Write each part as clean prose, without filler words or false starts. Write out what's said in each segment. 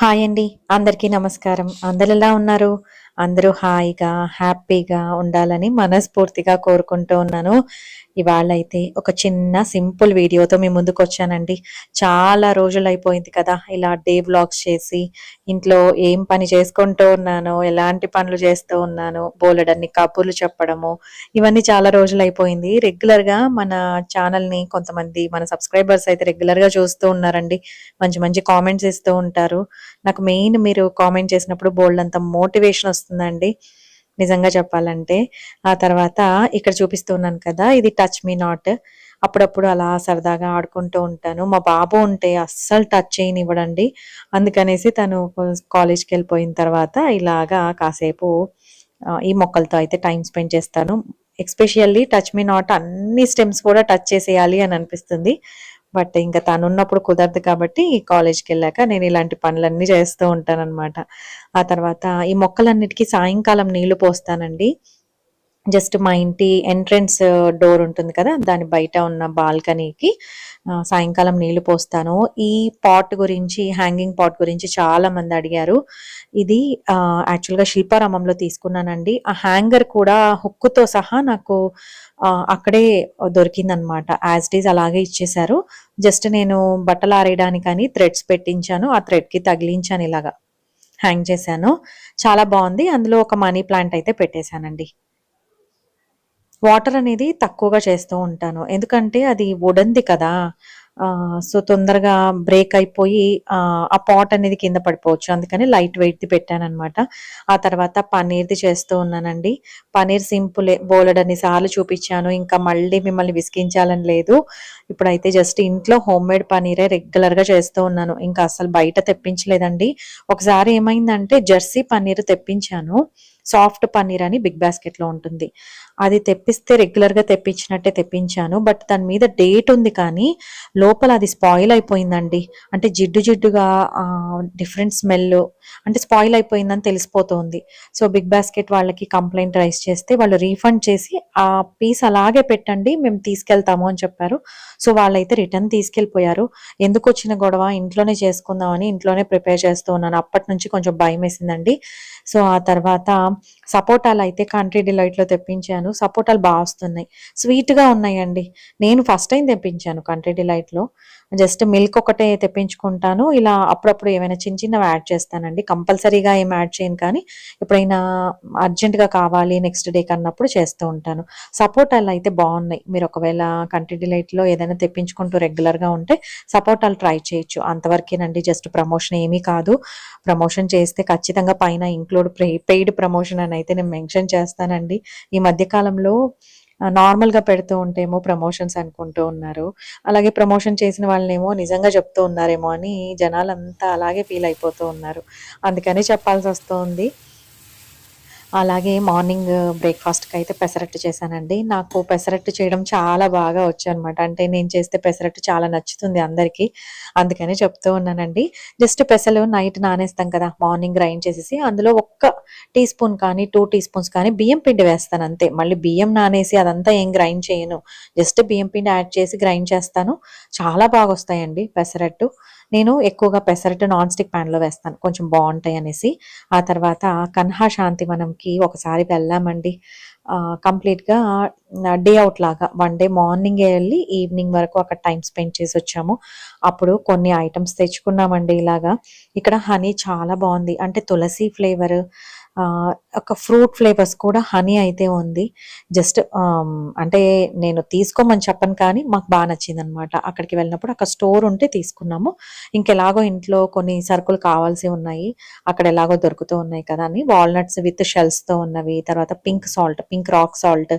Hi అండి. అందరికీ నమస్కారం. అందరెలా ఉన్నారు? అందరూ హాయిగా, హ్యాపీగా ఉండాలని మనస్ఫూర్తిగా కోరుకుంటూ ఉన్నాను. ఇవాళైతే ఒక చిన్న సింపుల్ వీడియోతో మీ ముందుకొచ్చానండి. చాలా రోజులైపోయింది కదా! ఇలా డే వ్లాగ్స్ చేసి, ఇంట్లో ఏం పని చేసుకుంటూ ఉన్నానో, ఎలాంటి పనులు చేస్తూ ఉన్నానో, బోలెడన్ని కబుర్లు చెప్పడము, ఇవన్నీ చాలా రోజులైపోయింది. రెగ్యులర్‌గా మన ఛానల్‌ని కొంతమంది మన సబ్‌స్క్రైబర్స్ అయితే రెగ్యులర్‌గా చూస్తూ ఉన్నారండి. మంచి మంచి కామెంట్స్ ఇస్తూ ఉంటారు. నాకు మెయిన్ మీరు కామెంట్ చేసినప్పుడు బోలెడంత మోటివేషన్ వస్తుందండి. నిజంగా చెప్పాలంటే. ఆ తర్వాత ఇక్కడ చూపిస్తున్నాను కదా! ఇది టచ్ మీ నాట్. అప్పుడప్పుడు అలా సరదాగా ఆడుకుంటూ ఉంటాను. మా బాబు ఉంటే అస్సలు టచ్ చేయనివ్వడండి. అందుకనేసి తను కాలేజ్‌కెళ్ళిపోయిన తర్వాత ఇలాగా కాసేపు ఈ మొక్కలతో అయితే టైమ్ స్పెండ్ చేస్తాను. ఎస్పెషల్లీ టచ్ మీ నాట్ అన్ని స్టెమ్స్ కూడా టచ్ చేసేయాలి అని అనిపిస్తుంది. బట్ ఇంక తనున్నప్పుడు కుదరదు కాబట్టి కాలేజ్‌కెళ్ళాక నేను ఇలాంటి పనులన్నీ చేస్తూ ఉంటాననమాట. ఆ తర్వాత ఈ మొక్కలన్నిటికి సాయంకాలం నీళ్లు పోస్తానండి. జస్ట్ మా ఇంటి ఎంట్రన్స్ డోర్ ఉంటుంది కదా! దాని బయట ఉన్న బాల్కనీకి సాయంకాలం నీళ్లు పోస్తాను. ఈ పాట్ గురించి హ్యాంగింగ్ పాట్ గురించి చాలామంది అడిగారు. ఇది యాక్చువల్‌గా శిల్పారామంలో తీసుకున్నానండి. ఆ హ్యాంగర్ కూడా హుక్కుతో సహా నాకు అక్కడే దొరికిందనమాట. యాజ్ ఇట్ ఈజ్ అలాగే ఇచ్చేశారు. జస్ట్ నేను బట్టలు ఆరేయడానికని థ్రెడ్స్ పెట్టించాను. ఆ థ్రెడ్‌కి తగిలించాను ఇలాగా. హ్యాంగ్ చేశాను. చాలా బావుంది. అందులో ఒక మనీ ప్లాంట్ అయితే పెట్టేశానండి. వాటర్ అనేది తక్కువగా చేస్తూ ఉంటాను. ఎందుకంటే అది వుడెన్‌ది కదా! సో, తొందరగా బ్రేక్ అయిపోయి ఆ పాట్ అనేది కింద పడిపోవచ్చు. అందుకని లైట్ వెయిట్‌ది పెట్టాననమాట. ఆ తర్వాత పన్నీర్‌ది చేస్తూ ఉన్నానండి. పన్నీర్ సింపులే. బోలెడన్ని సార్లు చూపిచ్చాను. ఇంకా మళ్ళీ మిమ్మల్ని విసిగించాలని లేదు. ఇప్పుడైతే జస్ట్ ఇంట్లో హోమ్‌మేడ్ పన్నీరే రెగ్యులర్‌గా చేస్తూ ఉన్నాను. ఇంకా అస్సలు బయట తెప్పించలేదండి. ఒకసారి ఏమైందంటే జెర్సీ పన్నీర్ తెప్పించాను. సాఫ్ట్ పన్నీర్ అని బిగ్ బాస్కెట్‌లో ఉంటుంది. అది తెప్పిస్తే రెగ్యులర్‌గా తెప్పించినట్టే తెప్పించాను. బట్ దాని మీద డేట్ ఉంది కానీ, లోపల అది స్పాయిల్ అయిపోయిందండి. అంటే జిడ్డు జిడ్డుగా డిఫరెంట్ స్మెల్ అంటే స్పాయిల్ అయిపోయిందని తెలిసిపోతోంది. సో, బిగ్ బాస్కెట్ వాళ్ళకి కంప్లెయింట్ రైజ్ చేస్తే వాళ్ళు రీఫండ్ చేసి, "ఆ పీస్ అలాగే పెట్టండి. మేము తీసుకెళ్తాము" అని చెప్పారు. సో, వాళ్ళైతే రిటర్న్ తీసుకెళ్ళిపోయారు. ఎందుకొచ్చిన గొడవ ఇంట్లోనే చేసుకుందామని ఇంట్లోనే ప్రిపేర్ చేస్తూ ఉన్నాను. అప్పటినుంచి కొంచెం భయమేసిందండి. సో, ఆ తర్వాత సపోటాలయితే కంట్రీ డిలైట్‌లో తెప్పించాను. సపోటాలు బా వస్తున్నాయి. స్వీట్‌గా ఉన్నాయండి. నేను ఫస్ట్ టైమ్ తెప్పించాను కంట్రీ డిలైట్‌లో. జస్ట్ మిల్క్ ఒకటే తెప్పించుకుంటాను. ఇలా అప్పుడప్పుడు ఏమైనా చిన్న చిన్నవి యాడ్ చేస్తానండి. కంపల్సరీగా ఏమి యాడ్ చేయను కానీ, ఎప్పుడైనా అర్జెంట్‌గా కావాలి నెక్స్ట్ డేకి అన్నప్పుడు చేస్తూ ఉంటాను. సపోటాలయితే బావున్నాయి. మీరు ఒకవేళ కంట్రీ డిలైట్‌లో ఏదైనా తెప్పించుకుంటూ రెగ్యులర్‌గా ఉంటే సపోటాలు ట్రై చేయొచ్చు. అంతవరకేనండి. జస్ట్ ప్రమోషన్ ఏమీ కాదు. ప్రమోషన్ చేస్తే ఖచ్చితంగా పైన ఇంక్లూడ్ పెయిడ్ ప్రమోషన్ అని అయితే నేను మెన్షన్ చేస్తానండి. ఈ మధ్య కాలంలో నార్మల్‌గా పెడుతూ ఉంటేమో ప్రమోషన్స్ అనుకుంటూ ఉన్నారు. అలాగే ప్రమోషన్ చేసిన వాళ్ళనేమో నిజంగా చెప్తూ ఉన్నారేమో అని జనాలంతా అలాగే ఫీల్ అయిపోతూ ఉన్నారు. అందుకని చెప్పాల్సొస్తోంది. అలాగే మార్నింగ్ బ్రేక్‌ఫాస్ట్‌కైతే పెసరట్టు చేశానండి. నాకు పెసరట్టు చేయడం చాలా బాగా వచ్చనమాట. అంటే నేను చేస్తే పెసరట్టు చాలా నచ్చుతుంది అందరికీ. అందుకని చెప్తూ ఉన్నానండి. జస్ట్ పెసలు నైట్ నానేస్తాం కదా! మార్నింగ్ గ్రైండ్ చేసేసి అందులో ఒక్క టీ స్పూన్ కానీ, 2 టీ స్పూన్స్ కానీ బియ్యం పిండి వేస్తానంతే. మళ్ళీ బియ్యం నానేసి అదంతా ఏం గ్రైండ్ చేయను. జస్ట్ బియ్యం పిండి యాడ్ చేసి గ్రైండ్ చేస్తాను. చాలా బాగొస్తాయండి పెసరట్టు. నేను ఎక్కువగా పెసరట్టు నాన్ స్టిక్ ప్యాన్‌లో వేస్తాను. కొంచెం బావుంటాయనేసి. ఆ తర్వాత కన్హా శాంతివనంకి ఒకసారి వెళ్ళామండి. కంప్లీట్‌గా డే ఔట్ లాగా వన్ డే మార్నింగే ఎళ్లి ఈవినింగ్ వరకు అక్కడ టైమ్ స్పెండ్ చేసొచ్చాము. అప్పుడు కొన్ని ఐటెమ్స్ తెచ్చుకున్నామండి ఇలాగా. ఇక్కడ హనీ చాలా బావుంది. అంటే తులసి ఫ్లేవర్ ఒక ఫ్రూట్ ఫ్లేవర్స్ కూడా హనీ అయితే ఉంది. జస్ట్ అంటే నేను తీసుకోమని చెప్పను కానీ మాకు బా నచ్చిందనమాట. అక్కడికి వెళ్ళినప్పుడు అక్కడ స్టోర్ ఉంటే తీసుకున్నాము. ఇంకెలాగో ఇంట్లో కొన్ని సరుకులు కావాల్సి ఉన్నాయి. అక్కడ ఎలాగో దొరుకుతూ ఉన్నాయి కదా అని వాల్‌నట్స్ విత్ షెల్స్‌తో ఉన్నవి, తర్వాత pink salt, pink rock salt,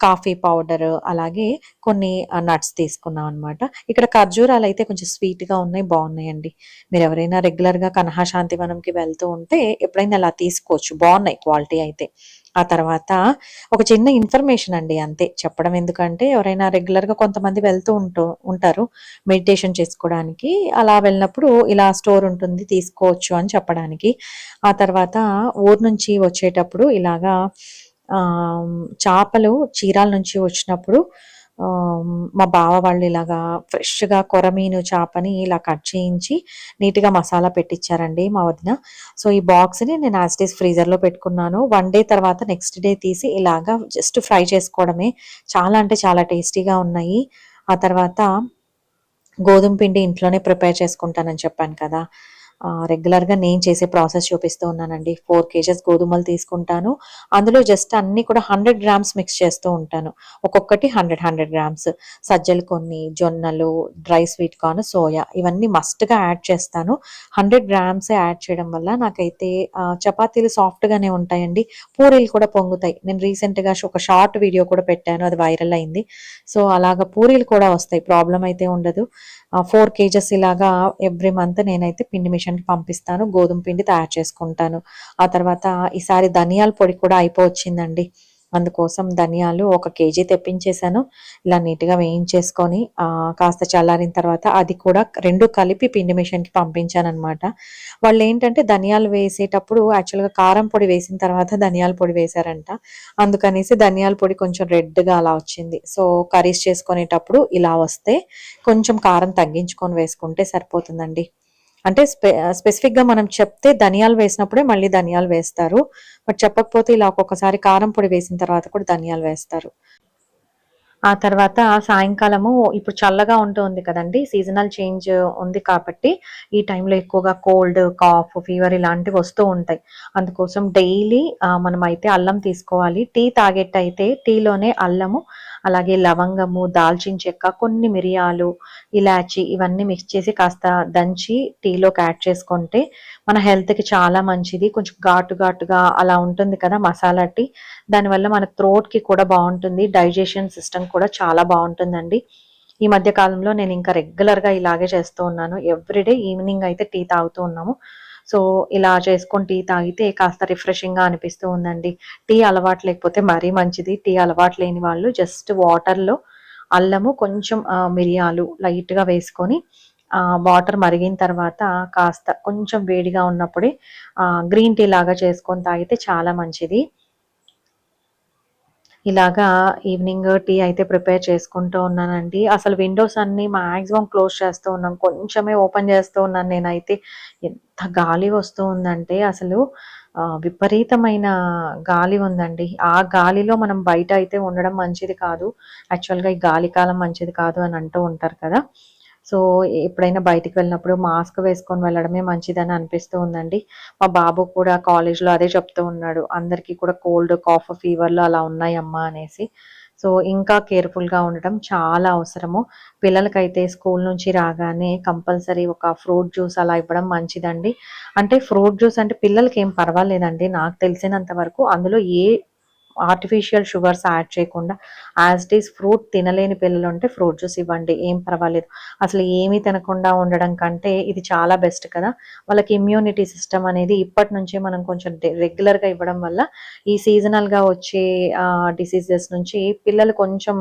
coffee powder అలాగే కొన్ని నట్స్ తీసుకున్నాం అనమాట. ఇక్కడ ఖర్జూరాలయితే కొంచెం స్వీట్‌గా ఉన్నాయి. బావున్నాయండి. మీరెవరైనా రెగ్యులర్‌గా కన్హా శాంతివనంకి వెళ్తూ ఉంటే ఎప్పుడైనా అలా తీసుకోవచ్చు. బావున్నాయి క్వాలిటీ అయితే. ఆ తర్వాత ఒక చిన్న ఇన్ఫర్మేషన్ అండి అంతే. చెప్పడం ఎందుకంటే ఎవరైనా రెగ్యులర్‌గా కొంతమంది వెళ్తూ ఉంటారు. మెడిటేషన్ చేసుకోవడానికి. అలా వెళ్ళినప్పుడు ఇలా స్టోర్ ఉంటుంది తీసుకోవచ్చు అని చెప్పడానికి. ఆ తర్వాత ఊరు నుంచి వచ్చేటప్పుడు ఇలాగా చేపలు చీరాల నుంచి వచ్చినప్పుడు మా బావ వాళ్ళు ఇలాగా ఫ్రెష్‌గా కొరమీను చేపని ఇలా కట్ చేయించి నీట్‌గా మసాలా పెట్టిచ్చారండి మా వదిన. సో, ఈ బాక్స్‌ని నేను యాజ్ ఇట్ ఈజ్ ఫ్రీజర్‌లో పెట్టుకున్నాను. 1 డే తర్వాత నెక్స్ట్ డే తీసి ఇలాగా జస్ట్ ఫ్రై చేసుకోవడమే. చాలా అంటే చాలా టేస్టీగా ఉన్నాయి. ఆ తర్వాత గోధుమ పిండి ఇంట్లోనే ప్రిపేర్ చేసుకుంటానని చెప్పాను కదా! రెగ్యులర్‌గా నేను చేసే ప్రాసెస్ చూపిస్తూ ఉన్నానండి. 4 కేజెస్ గోధుమలు తీసుకుంటాను. అందులో జస్ట్ అన్నీ కూడా 100 గ్రామ్స్ మిక్స్ చేస్తూ ఉంటాను. ఒక్కొక్కటి 100, 100 గ్రామ్స్. సజ్జలు కొన్ని, జొన్నలు, డ్రై స్వీట్ కార్న్, సోయా ఇవన్నీ మస్ట్‌గా యాడ్ చేస్తాను. 100 గ్రామ్సే యాడ్ చేయడం వల్ల నాకైతే చపాతీలు సాఫ్ట్‌గానే ఉంటాయండి. పూరీలు కూడా పొంగుతాయి. నేను రీసెంట్‌గా ఒక షార్ట్ వీడియో కూడా పెట్టాను. అది వైరల్ అయింది. సో, అలాగా పూరీలు కూడా వస్తాయి. ప్రాబ్లమ్ అయితే ఉండదు. 4 కేజెస్ ఇలాగా ఎవ్రీ మంత్ నేనైతే పిండి మిషన్‌కి పంపిస్తాను. గోధుమ పిండి తయారు చేసుకుంటాను. ఆ తర్వాత ఈసారి ధనియాల పొడి కూడా అయిపోవచ్చిందండి. అందుకోసం ధనియాలు 1 కేజీ తెప్పించేసాను. ఇలా నీట్‌గా వేయించేసుకొని కాస్త చల్లారిన తర్వాత అది కూడా 2 కలిపి పిండి మిషన్‌కి పంపించాననమాట. వాళ్ళేంటంటే ధనియాలు వేసేటప్పుడు యాక్చువల్‌గా కారం పొడి వేసిన తర్వాత ధనియాల పొడి వేశారంట. అందుకనేసి ధనియాల పొడి కొంచెం రెడ్‌గా అలా వచ్చింది. సో, కర్రీస్ చేసుకునేటప్పుడు ఇలా వస్తే కొంచెం కారం తగ్గించుకొని వేసుకుంటే సరిపోతుందండి. అంటే స్పెసిఫిక్‌గా మనం చెప్తే ధనియాలు వేసినప్పుడే మళ్ళీ ధనియాలు వేస్తారు. బట్ చెప్పకపోతే ఇలా ఒక్కొక్కసారి కారం పొడి వేసిన తర్వాత కూడా ధనియాలు వేస్తారు. ఆ తర్వాత సాయంకాలము ఇప్పుడు చల్లగా ఉంటుంది కదండీ! సీజనల్ చేంజ్ ఉంది కాబట్టి, ఈ టైంలో ఎక్కువగా కోల్డ్, కాఫ్, ఫీవర్ ఇలాంటివి వస్తూ ఉంటాయి. అందుకోసం డైలీ మనమైతే అల్లం తీసుకోవాలి. టీ తాగేట్టయితే టీలోనే అల్లము, అలాగే లవంగము, దాల్చిన చెక్క, కొన్ని మిరియాలు, ఇలాచి ఇవన్నీ మిక్స్ చేసి కాస్త దంచి టీలోకి యాడ్ చేసుకుంటే మన హెల్త్‌కి చాలా మంచిది. కొంచెం ఘాటు ఘాటుగా అలా ఉంటుంది కదా! మసాలా టీ. దానివల్ల మన థ్రోట్‌కి కూడా బావుంటుంది. డైజెషన్ సిస్టమ్ కూడా చాలా బావుంటుందండి. ఈ మధ్య కాలంలో నేను ఇంకా రెగ్యులర్‌గా ఇలాగే చేస్తూ ఉన్నాను. ఎవ్రీడే ఈవినింగ్ అయితే టీ తాగుతూ ఉన్నాము. సో, ఇలా చేసుకొని టీ తాగితే కాస్త రిఫ్రెషింగ్‌గా అనిపిస్తూ ఉందండి. టీ అలవాటు లేకపోతే మరీ మంచిది. టీ అలవాటు లేని వాళ్ళు జస్ట్ వాటర్‌లో అల్లము, కొంచెం మిరియాలు లైట్‌గా వేసుకొని వాటర్ మరిగిన తర్వాత కాస్త కొంచెం వేడిగా ఉన్నప్పుడే గ్రీన్ టీ లాగా చేసుకొని తాగితే చాలా మంచిది. ఇలాగా ఈవినింగ్ టీ అయితే ప్రిపేర్ చేసుకుంటూ ఉన్నానండి. అసలు విండోస్ అన్నీ మాక్సిమం క్లోజ్ చేస్తూ ఉన్నాం. కొంచెమే ఓపెన్ చేస్తూ ఉన్నాను నేనైతే. ఎంత గాలి వస్తూ ఉందంటే అసలు విపరీతమైన గాలి ఉందండి. ఆ గాలిలో మనం బయట అయితే ఉండడం మంచిది కాదు. యాక్చువల్‌గా ఈ గాలి కాలం మంచిది కాదు అని అంటూ ఉంటారు కదా! సో, ఎప్పుడైనా బయటికి వెళ్ళినప్పుడు మాస్క్ వేసుకొని వెళ్ళడమే మంచిదని అనిపిస్తూ ఉందండి. మా బాబు కూడా కాలేజ్‌లో అదే చెప్తూ ఉన్నాడు. అందరికీ కూడా కోల్డ్, కాఫ్, ఫీవర్‌లు అలా ఉన్నాయమ్మా అనేసి. సో, ఇంకా కేర్‌ఫుల్‌గా ఉండటం చాలా అవసరము. పిల్లలకైతే స్కూల్ నుంచి రాగానే కంపల్సరీ ఒక ఫ్రూట్ జ్యూస్ అలా ఇవ్వడం మంచిదండి. అంటే ఫ్రూట్ జ్యూస్ అంటే పిల్లలకేం పర్వాలేదండి. నాకు తెలిసినంత వరకు అందులో ఏ ఆర్టిఫిషియల్ షుగర్స్ యాడ్ చేయకుండా యాజ్ ఇట్ ఈజ్ ఫ్రూట్ తినలేని పిల్లలుంటే ఫ్రూట్ జ్యూస్ ఇవ్వండి. ఏం పర్వాలేదు. అసలు ఏమీ తినకుండా ఉండడం కంటే ఇది చాలా బెస్ట్ కదా! వాళ్ళకి ఇమ్యూనిటీ సిస్టమ్ అనేది ఇప్పటి నుంచే మనం కొంచెం రెగ్యులర్‌గా ఇవ్వడం వల్ల ఈ సీజనల్‌గా వచ్చే డిసీజెస్ నుంచి పిల్లలు కొంచెం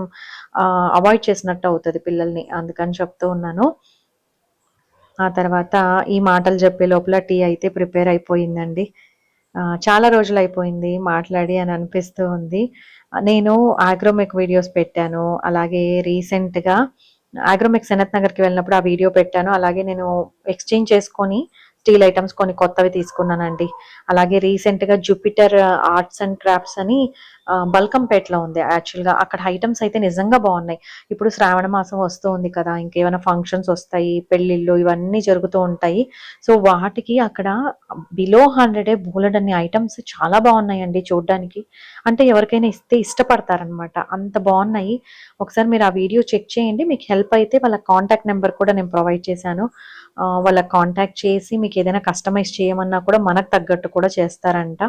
అవాయిడ్ చేసినట్టు అవుతది పిల్లల్ని. అందుకని చెప్తూ ఉన్నాను. ఆ తర్వాత ఈ మాటలు చెప్పే లోపల టీ అయితే ప్రిపేర్ అయిపోయిందండి. చాలా రోజులైపోయింది మాట్లాడి అని అనిపిస్తూ ఉంది. నేను ఆగ్రోమెక్ వీడియోస్ పెట్టాను. అలాగే రీసెంట్‌గా ఆగ్రోమెక్ సనత్ నగర్‌కి వెళ్ళినప్పుడు ఆ వీడియో పెట్టాను. అలాగే నేను ఎక్స్‌చేంజ్ చేసుకొని స్టీల్ ఐటెమ్స్ కొన్ని కొత్తవి తీసుకున్నానండి. అలాగే రీసెంట్‌గా జూపిటర్ ఆర్ట్స్ అండ్ క్రాఫ్ట్స్ అని బల్కంపేటలో ఉంది యాక్చువల్‌గా. అక్కడ ఐటెమ్స్ అయితే నిజంగా బావున్నాయి. ఇప్పుడు శ్రావణ మాసం వస్తూ ఉంది కదా! ఇంకేమైనా ఫంక్షన్స్ వస్తాయి, పెళ్ళిళ్ళు ఇవన్నీ జరుగుతూ ఉంటాయి. సో, వాటికి అక్కడ బిలో 100 బోలెడన్ని ఐటెమ్స్ చాలా బావున్నాయండి చూడ్డానికి. అంటే ఎవరికైనా ఇస్తే ఇష్టపడతారనమాట. అంత బావున్నాయి. ఒకసారి మీరు ఆ వీడియో చెక్ చేయండి. మీకు హెల్ప్ అయితే వాళ్ళ కాంటాక్ట్ నంబర్ కూడా నేను ప్రొవైడ్ చేశాను. వాళ్ళకి కాంటాక్ట్ చేసి మీకేదైనా కస్టమైజ్ చేయమన్నా కూడా మనకు తగ్గట్టు కూడా చేస్తారంట.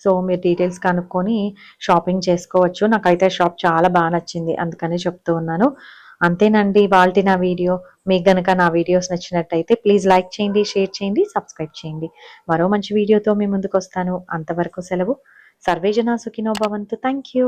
సో, మీరు డీటెయిల్స్ కనుక్కొని షాపింగ్ చేసుకోవచ్చు. నాకైతే షాప్ చాలా నచ్చింది. అందుకనే చెప్తూ ఉన్నాను. అంతేనండి ఇవాల్టి నా వీడియో. మీకు గనక నా వీడియోస్ నచ్చినట్టయితే ప్లీజ్ లైక్ చేయండి, షేర్ చేయండి, సబ్స్క్రైబ్ చేయండి. మరో మంచి వీడియోతో మీ ముందుకొస్తాను. అంతవరకు సెలవు. సర్వే జన సుఖినో భవంతు. Thank you.